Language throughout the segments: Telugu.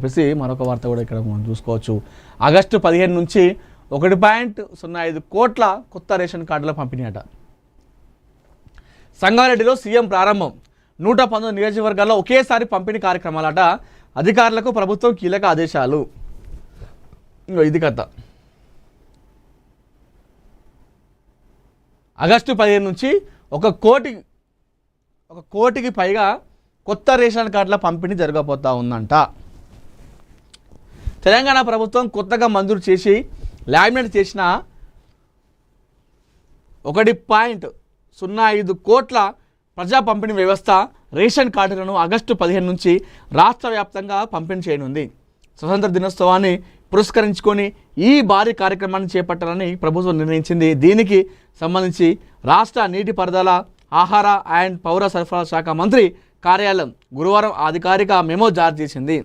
చెప్పేసి మరొక వార్త కూడా ఇక్కడ మనం చూసుకోవచ్చు. ఆగస్టు 15 నుంచి 1.05 కోట్ల కొత్త రేషన్ కార్డుల పంపిణీ అట. సంగారెడ్డిలో సీఎం ప్రారంభం. 119 నియోజకవర్గాల్లో ఒకేసారి పంపిణీ కార్యక్రమాలట. అధికారులకు ప్రభుత్వం కీలక ఆదేశాలు. ఇది కథ. ఆగస్టు 15 నుంచి ఒక కోటికి పైగా కొత్త రేషన్ కార్డుల పంపిణీ జరగబోతా ఉందంట. తెలంగాణ ప్రభుత్వం కొత్తగా మంజూరు చేసి లామినేట్ చేసిన 1.05 కోట్ల ప్రజా పంపిణీ వ్యవస్థ రేషన్ కార్డులను ఆగస్టు 15 నుంచి రాష్ట్ర వ్యాప్తంగా పంపిణీ చేయనుంది. స్వతంత్ర దినోత్సవాన్ని పురస్కరించుకొని ఈ భారీ కార్యక్రమాన్ని చేపట్టాలని ప్రభుత్వం నిర్ణయించింది. దీనికి సంబంధించి రాష్ట్ర నీటిపారుదల, ఆహార అండ్ పౌర సరఫరాల శాఖ మంత్రి కార్యాలయం గురువారం అధికారిక మెమో జారీ చేసింది.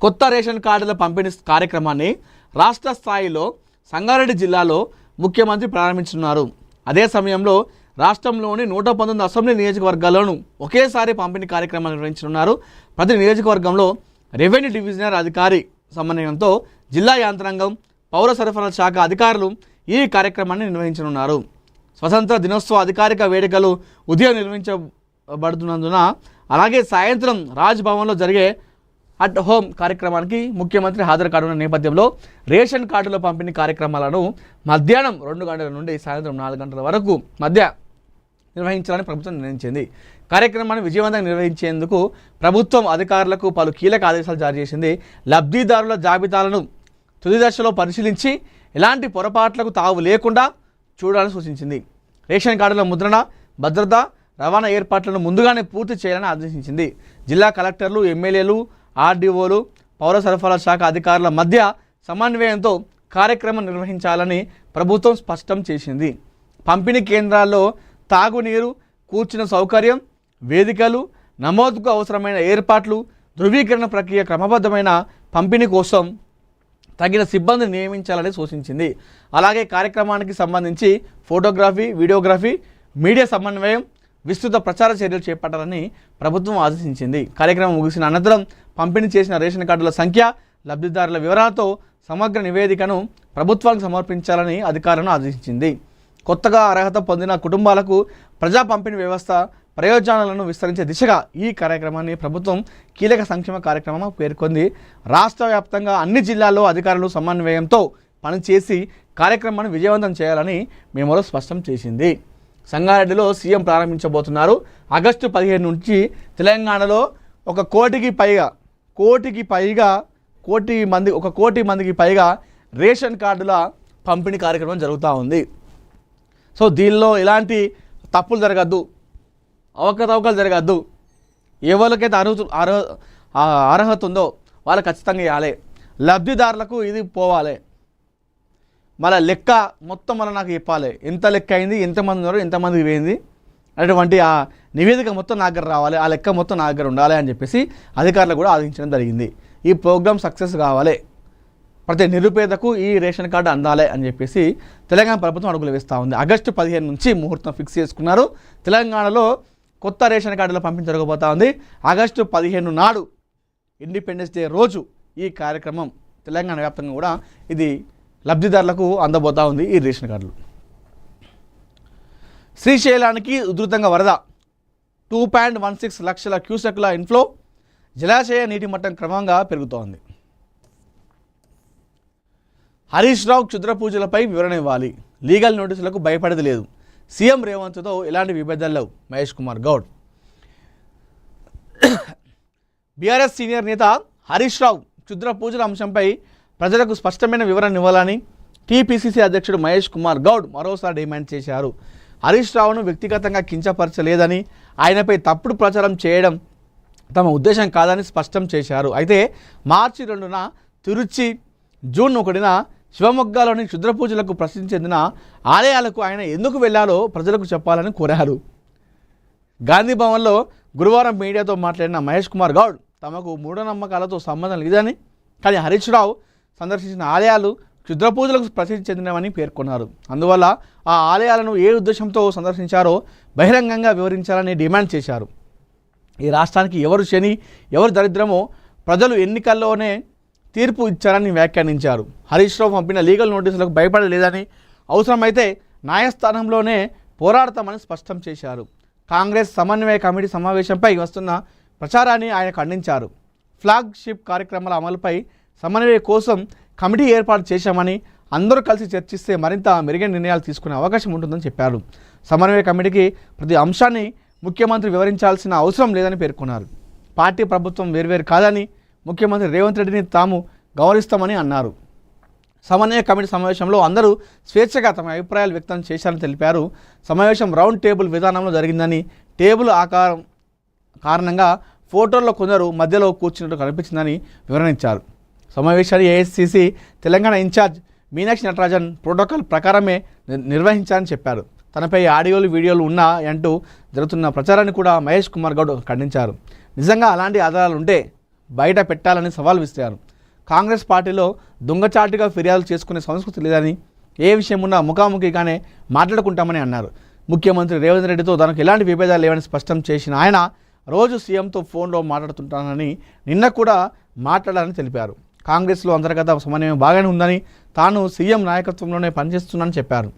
కొత్త రేషన్ కార్డుల పంపిణీ కార్యక్రమాన్ని రాష్ట్ర స్థాయిలో సంగారెడ్డి జిల్లాలో ముఖ్యమంత్రి ప్రారంభించున్నారు. అదే సమయంలో రాష్ట్రంలోని 119 అసెంబ్లీ నియోజకవర్గాల్లోనూ ఒకేసారి పంపిణీ కార్యక్రమాలు నిర్వహించనున్నారు. ప్రతి నియోజకవర్గంలో రెవెన్యూ డివిజనర్ అధికారి సమన్వయంతో జిల్లా యంత్రాంగం, పౌర సరఫరాల శాఖ అధికారులు ఈ కార్యక్రమాన్ని నిర్వహించనున్నారు. స్వతంత్ర దినోత్సవ అధికారిక వేడుకలు ఉదయం నిర్వహించబడుతున్నందున అలాగే సాయంత్రం రాజ్ భవన్లో జరిగే అట్ హోమ్ కార్యక్రమానికి ముఖ్యమంత్రి హాజరు కానున్న నేపథ్యంలో రేషన్ కార్డుల పంపిణీ కార్యక్రమాలను మధ్యాహ్నం 2 గంటల నుండి సాయంత్రం 4 గంటల వరకు మధ్య నిర్వహించాలని ప్రభుత్వం నిర్ణయించింది. కార్యక్రమాన్ని విజయవంతంగా నిర్వహించేందుకు ప్రభుత్వం అధికారులకు పలు కీలక ఆదేశాలు జారీ చేసింది. లబ్ధిదారుల జాబితాలను తుది దశలో పరిశీలించి ఎలాంటి పొరపాట్లకు తావు లేకుండా చూడాలని సూచించింది. రేషన్ కార్డుల ముద్రణ, భద్రత, రవాణా ఏర్పాట్లను ముందుగానే పూర్తి చేయాలని ఆదేశించింది. జిల్లా కలెక్టర్లు, ఎమ్మెల్యేలు, ఆర్డీఓలు, పౌర సరఫరాల శాఖ అధికారుల మధ్య సమన్వయంతో కార్యక్రమం నిర్వహించాలని ప్రభుత్వం స్పష్టం చేసింది. పంపిణీ కేంద్రాల్లో తాగునీరు, కూర్చున్న సౌకర్యం, వేదికలు, నమోదుకు అవసరమైన ఏర్పాట్లు, ధృవీకరణ ప్రక్రియ క్రమబద్ధమైన పంపిణీ కోసం తగిన సిబ్బందిని నియమించాలని సూచించింది. అలాగే కార్యక్రమానికి సంబంధించి ఫోటోగ్రఫీ, వీడియోగ్రఫీ, మీడియా సమన్వయం, విస్తృత ప్రచార చర్యలు చేపట్టాలని ప్రభుత్వం ఆదేశించింది. కార్యక్రమం ముగిసిన అనంతరం పంపిణీ చేసిన రేషన్ కార్డుల సంఖ్య, లబ్ధిదారుల వివరాలతో సమగ్ర నివేదికను ప్రభుత్వానికి సమర్పించాలని అధికారులను ఆదేశించింది. కొత్తగా అర్హత పొందిన కుటుంబాలకు ప్రజా పంపిణీ వ్యవస్థ ప్రయోజనాలను విస్తరించే దిశగా ఈ కార్యక్రమాన్ని ప్రభుత్వం కీలక సంక్షేమ కార్యక్రమంగా పేర్కొంది. రాష్ట్ర వ్యాప్తంగా అన్ని జిల్లాల్లో అధికారులు సమన్వయంతో పనిచేసి కార్యక్రమాన్ని విజయవంతం చేయాలని మెమోలో స్పష్టం చేసింది. సంగారెడ్డిలో సీఎం ప్రారంభించబోతున్నారు. ఆగస్టు 15 నుంచి తెలంగాణలో 1 కోటి మందికి పైగా రేషన్ కార్డుల పంపిణీ కార్యక్రమం జరుగుతూ ఉంది. సో దీనిలో ఎలాంటి తప్పులు జరగద్దు, అవకతవకలు జరగద్దు. ఎవరికైతే అర్హత ఉందో వాళ్ళు ఖచ్చితంగా ఇవ్వాలి. లబ్ధిదారులకు ఇది పోవాలి. మళ్ళీ లెక్క మొత్తం నాకు చెప్పాలి. ఎంత లెక్క అయింది, ఎంతమంది ఉన్నారు, ఎంతమందికి పోయింది అటువంటి ఆ నివేదిక మొత్తం నా దగ్గర రావాలి, ఆ లెక్క మొత్తం నా దగ్గర ఉండాలి అని చెప్పేసి అధికారులు కూడా ఆదేశించడం జరిగింది. ఈ ప్రోగ్రామ్ సక్సెస్ కావాలి, ప్రతి నిరుపేదకు ఈ రేషన్ కార్డు అందాలి అని చెప్పేసి తెలంగాణ ప్రభుత్వం అడుగులు వేస్తూ ఉంది. ఆగస్టు 15 నుంచి ముహూర్తం ఫిక్స్ చేసుకున్నారు. తెలంగాణలో కొత్త రేషన్ కార్డుల పంపిణీ జరగబోతూ ఉంది. ఆగస్టు 15 నాడు ఇండిపెండెన్స్ డే రోజు ఈ కార్యక్రమం తెలంగాణ వ్యాప్తంగా కూడా ఇది లబ్ధిదారులకు అందబోతా ఉంది. ఈ రేషన్ కార్డులు. శ్రీశైలానికి ఉధృతంగా వరద. 2.16 లక్షల క్యూసెక్ల ఇన్ఫ్లో. జలాశయ నీటి మట్టం క్రమంగా పెరుగుతోంది. హరీష్ రావు క్షుద్ర పూజలపై వివరణ ఇవ్వాలి. లీగల్ నోటీసులకు భయపడేది లేదు. సీఎం రేవంత్తో ఎలాంటి విభేదాలు లేవు. మహేష్ కుమార్ గౌడ్. బీఆర్ఎస్ సీనియర్ నేత హరీష్ రావు క్షుద్ర పూజల అంశంపై ప్రజలకు స్పష్టమైన వివరణ ఇవ్వాలని టీపీసీసీ అధ్యక్షుడు మహేష్ కుమార్ గౌడ్ మరోసారి డిమాండ్ చేశారు. హరీష్ రావును వ్యక్తిగతంగా కించపరచలేదని, ఆయనపై తప్పుడు ప్రచారం చేయడం తమ ఉద్దేశం కాదని స్పష్టం చేశారు. అయితే మార్చి 2న తిరుచి, జూన్ 1న శివమొగ్గలోని క్షుద్ర పూజలకు ప్రసిద్ధి చెందిన ఆలయాలకు ఆయన ఎందుకు వెళ్లాలో ప్రజలకు చెప్పాలని కోరారు. గాంధీ భవన్లో గురువారం మీడియాతో మాట్లాడిన మహేష్ కుమార్ గౌడ్ తమకు మూఢనమ్మకాలతో సంబంధం లేదని, కానీ హరీష్ రావు సందర్శించిన ఆలయాలు క్షుద్ర పూజలకు ప్రసిద్ధి చెందినవని పేర్కొన్నారు. అందువల్ల ఆ ఆలయాలను ఏ ఉద్దేశంతో సందర్శించారో బహిరంగంగా వివరించాలని డిమాండ్ చేశారు. ఈ రాష్ట్రానికి ఎవరు శని, ఎవరు దరిద్రమో ప్రజలు ఎన్నికల్లోనే తీర్పు ఇచ్చారని వ్యాఖ్యానించారు. హరీష్ రావు పంపిన లీగల్ నోటీసులకు భయపడలేదని, అవసరమైతే న్యాయస్థానంలోనే పోరాడతామని స్పష్టం చేశారు. కాంగ్రెస్ సమన్వయ కమిటీ సమావేశంపై వస్తున్న ప్రచారాన్ని ఆయన ఖండించారు. ఫ్లాగ్షిప్ కార్యక్రమాల అమలుపై సమన్వయం కోసం కమిటీ ఏర్పాటు చేశామని, అందరూ కలిసి చర్చిస్తే మరింత మెరుగైన నిర్ణయాలు తీసుకునే అవకాశం ఉంటుందని చెప్పారు. సమన్వయ కమిటీకి ప్రతి అంశాన్ని ముఖ్యమంత్రి వివరించాల్సిన అవసరం లేదని పేర్కొన్నారు. పార్టీ ప్రభుత్వం వేర్వేరు కాదని, ముఖ్యమంత్రి రేవంత్ రెడ్డిని తాము గౌరవిస్తామని అన్నారు. సమన్వయ కమిటీ సమావేశంలో అందరూ స్వేచ్ఛగా తమ అభిప్రాయాలు వ్యక్తం చేశారని తెలిపారు. సమావేశం రౌండ్ టేబుల్ విధానంలో జరిగిందని, టేబుల్ ఆకారం కారణంగా ఫోటోల్లో కొందరు మధ్యలో కూర్చున్నట్టు కనిపించిందని వివరించారు. సమావేశాన్ని AICC Telangana incharge Meenakshi Natarajan protocol ప్రకారమే నిర్వహించారని చెప్పారు. తనపై ఆడియోలు వీడియోలు ఉన్నాయంటూ జరుగుతున్న ప్రచారాన్ని కూడా మహేష్ కుమార్ గౌడ్ ఖండించారు. నిజంగా అలాంటి ఆధారాలు ఉంటే బయట పెట్టాలని సవాల్ విసిరారు. కాంగ్రెస్ పార్టీలో దొంగచాటుగా ఫిర్యాదులు చేసుకునే సంస్కృతి లేదని, ఏ విషయం ఉన్నా ముఖాముఖిగానే మాట్లాడుకుంటామని అన్నారు. ముఖ్యమంత్రి రేవంత్ రెడ్డితో తనకు ఎలాంటి విభేదాలు లేవని స్పష్టం చేసిన ఆయన రోజు సీఎంతో ఫోన్లో మాట్లాడుతుంటానని, నిన్న కూడా మాట్లాడాలని తెలిపారు. కాంగ్రెస్లో అంతర్గత సమన్వయం బాగానే ఉందని, తాను సీఎం నాయకత్వంలోనే పనిచేస్తున్నానని చెప్పారు.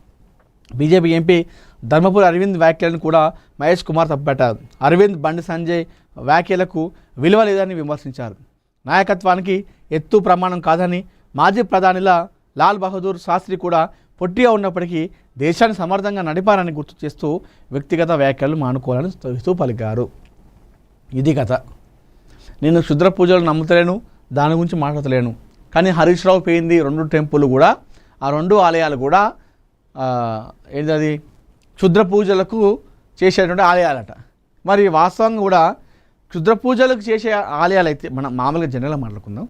బీజేపీ ఎంపీ ధర్మపురి అరవింద్ వ్యాఖ్యలను కూడా మహేష్ కుమార్ తప్పుపెట్టారు. అరవింద్, బండి సంజయ్ వ్యాఖ్యలకు విలువ లేదని విమర్శించారు. నాయకత్వానికి ఎత్తు ప్రమాణం కాదని, మాజీ ప్రధానిలా లాల్ బహదూర్ శాస్త్రి కూడా పొట్టిగా ఉన్నప్పటికీ దేశాన్ని సమర్థంగా నడిపారని గుర్తు చేస్తూ వ్యక్తిగత వ్యాఖ్యలు మానుకోవాలని స్తవిస్తూ పలికారు. ఇది కథ. నేను క్షుద్ర పూజలు నమ్ముతలేను, దాని గురించి మాట్లాడలేను. కానీ హరీష్ రావు పోయింది 2 టెంపుల్ కూడా, ఆ 2 ఆలయాలు కూడా ఏంటది క్షుద్ర పూజలకు చేసేటువంటి ఆలయాలట. మరి వాస్తవంగా కూడా క్షుద్ర పూజలకు చేసే ఆలయాలు అయితే మనం మామూలుగా జనరల్గా మాట్లాడుకుందాం.